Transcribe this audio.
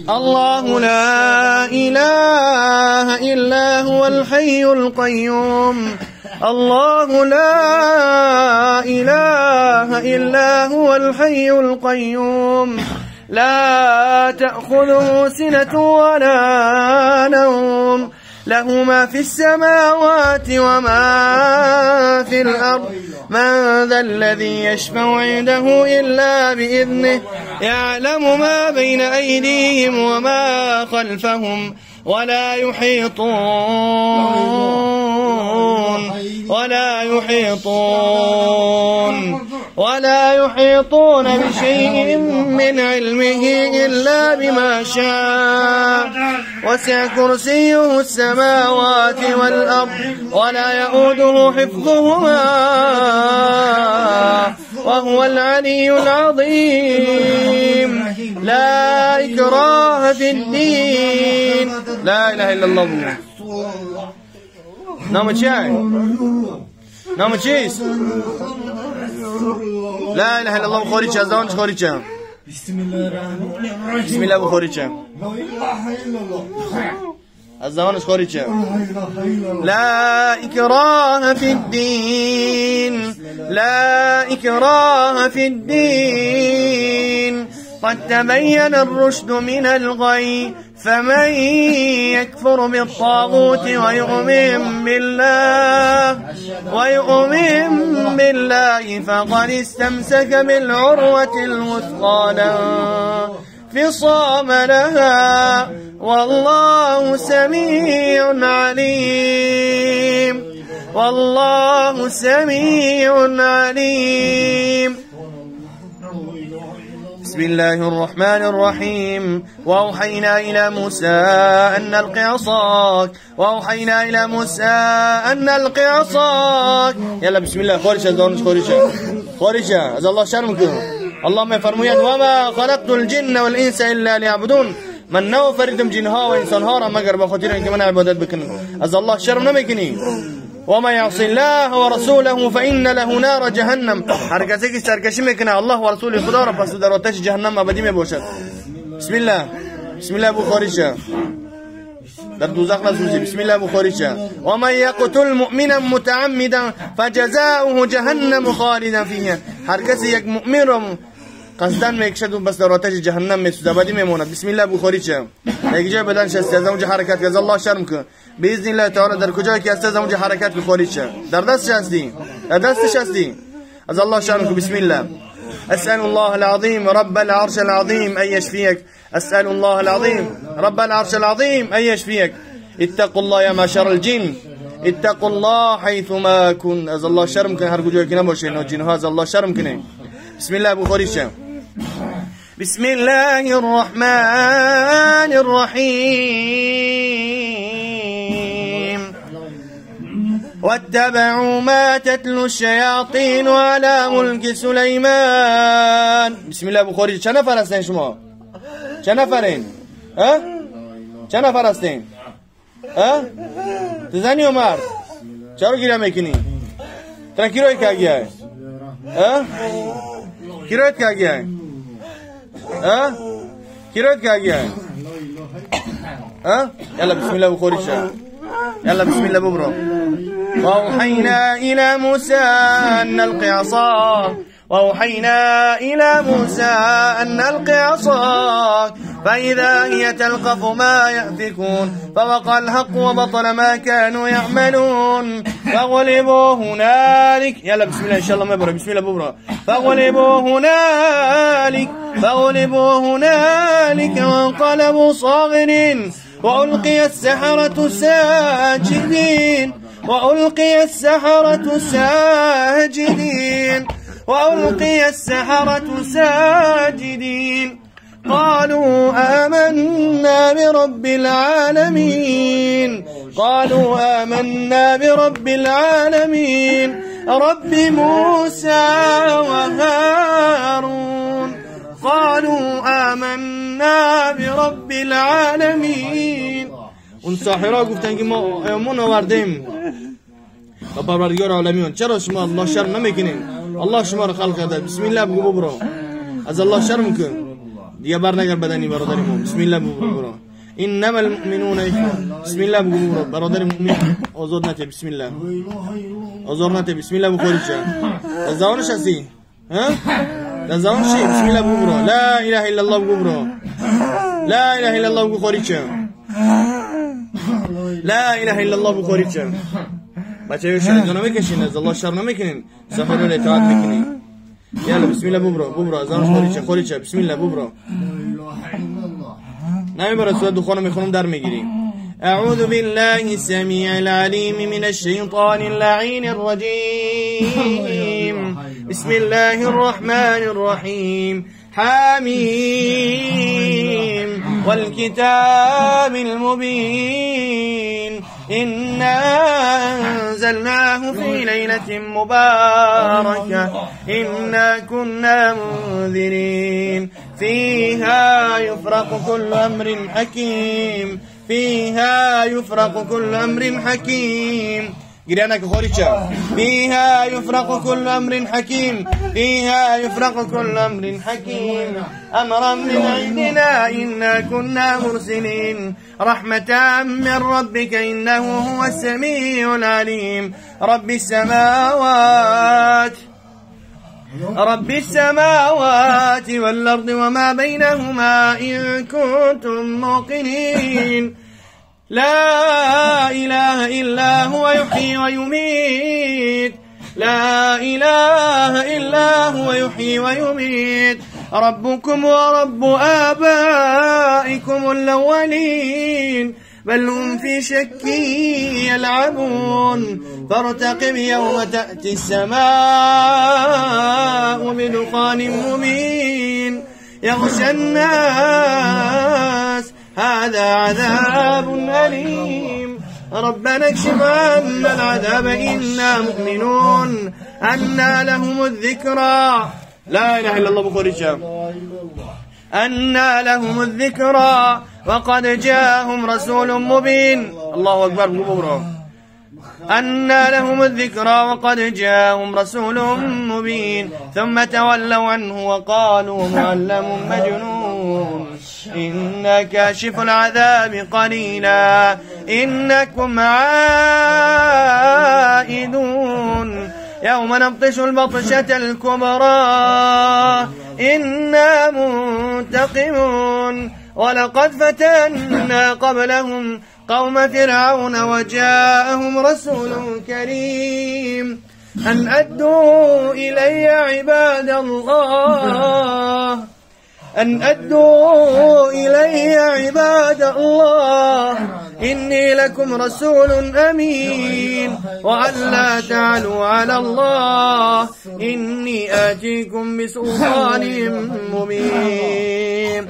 الله لا إله إلا هو الحي القيوم الله لا إله إلا هو الحي القيوم لا تأخذه سنة ولا نوم له ما في السماوات وما في الأرض من ذا الذي يشفع عنده إلا بإذنه يعلم ما بين أيديهم وما خلفهم ولا يحيطون بشيء من علمه إلا بما شاء وسع كرسيه السماوات والأرض ولا يؤوده حفظهما وهو العلي العظيم لا إكراه في الدين لا إله إلا الله نعم تشاي نعم تشيس لا إله إلا الله بخوري تشا زون بخوري تشا بسم الله بخوري تشا الزمان بخوري تشا لا إكراه في الدين لا إكراه في الدين قد تبين الرشد من الغي فمن يكفر بالطاغوت ويؤمن بالله فقد استمسك بالعروة الوثقى لا انفصام لها والله سميع عليم والله سميع عليم بسم الله الرحمن الرحيم وأوحينا إلى موسى أن ألق عصاك وأوحينا إلى موسى أن ألق عصاك يلا بسم الله خورشة دونش خورشة از الله شرمكم اللهم فرمويان وما خلقت الجن والإنس إلا ليعبدون من نو فردم جنها وإنسانها را مگر بخاطر اینکه من عبادت بکنن از الله شرم نمیکنی وما يعصي الله ورسوله فإن له نار جهنم هر کسی که سرکشی میکنه الله و رسول خدا را پس در آتش جهنم ابدی میباشد بسم الله بخاری شه در دوزخ نسوزی بسم الله بخاری شه ومن يقتل مؤمنا متعمدا فجزاؤه جهنم خالدا فيها هر کسی یک مؤمن را قصدن میکشد و بس در آتش جهنم میسوزد ابدی میماند بسم الله بخاری شه یک جای بدن شستی از اونجا حرکت از الله شرم کن باذن الله تعالی در کجایی که هستی از اونجا حرکت بخاری شه در دستش هستی از الله شرم کن بسم الله اسال الله العظيم رب العرش العظيم ان يشفيك اسال الله العظيم رب العرش العظيم ان يشفيك اتقوا الله يا معشر الجن اتقوا الله حيثما كن از الله شرم کن هر کجایی که نباشین جنها از الله شرم کنه بسم الله بخاری شه بسم الله الرحمن الرحيم واتبعوا ما تتلو الشياطين على ملك سليمان بسم الله بخاری چند نفر هستین شما چند نفرین چند نفر هستین زنی و مرد چرا گیره میکنی ترا کی روی که گیا ہے کی روی که گیا ہے كيروت كاجي يلا بسم الله بخوري شه يلا بسم الله ببرو وأوحينا إلى موسى أن نلقي عصاك وأوحينا إلى موسى أن نلقي عصاك فإذا هي تلقف ما يأفكون فوقع الحق وبطل ما كانوا يعملون فغلبوا هنالك يلا بسم الله إن شاء الله ما يبرأ بسم الله ببرأ فغلبوا هنالك وانقلبوا صاغرين وألقي السحرة ساجدين وألقي السحرة ساجدين قالوا آمنا برب العالمين رب موسى وهارون برب العالمين اون ساحرها گفتن که ما ایمون آوردیم و پروردگار عالمیان چرا شما الله شرم نمیکنین الله شما رو خلق کرده بسم الله بگو ببرو از الله شرم کن دیگه بر نگر بدنی برادر مؤمن. بسم الله برو. انما المؤمنون بسم الله برو برادر مؤمن آزاد نته. بسم الله آزاد نته. بسم الله بخوری چه زبانش هستی ها زبانش چی؟ بسم الله برو. لا اله الا الله برو. لا اله الا الله بخوری چه لا اله الا الله بخوری چه بچه ها شهید نمیکشین از الله شر نمیکنین سفر رو اطاعت میکنین. يلا بسم الله ببرا زنش خوری چه بسم الله ببرا نمیبره سوره دخانو میخونم در میگیریم. اعوذ بالله السميع العليم من الشيطان اللعين الرجيم. بسم الله الرحمن الرحيم. حميم والكتاب المبين إنا أنزلناه في ليلة مباركة إنا كنا منذرين فيها يفرق كل أمر حكيم فيها يفرق كل أمر حكيم. جريانك خوريشا. فيها يفرق كل أمر حكيم فيها يفرق كل أمر حكيم أمرا من عندنا إنا كنا مرسلين رحمة من ربك إنه هو السميع العليم. رب السماوات والأرض وما بينهما إن كنتم موقنين. لا إله إلا هو يحيي ويميت لا إله إلا هو يحيي ويميت. ربكم ورب آبائكم الأولين بل هم في شك يلعبون فارتقب يوم تأتي السماء بدخان مبين يغشى الناس هذا عذاب أليم. ربنا اكشف عنا العذاب إنا مؤمنون أنى لهم الذكرى. لا إله إلا الله بخوري الشام. أنى لهم الذكرى وقد جاءهم رسول مبين. الله أكبر بكبره. أنى لهم الذكرى وقد جاءهم رسول مبين ثم تولوا عنه وقالوا معلم مجنون إنا كاشف العذاب قليلا إنكم عائدون يوم نبطش البطشة الكبرى إنا منتقمون. ولقد فتنا قبلهم قوم فرعون وجاءهم رسول كريم أن أدوا إلي عباد الله أن أدوا إلي عباد الله إني لكم رسول أمين وأن لا تعلوا على الله إني آتيكم بسلطان مبين.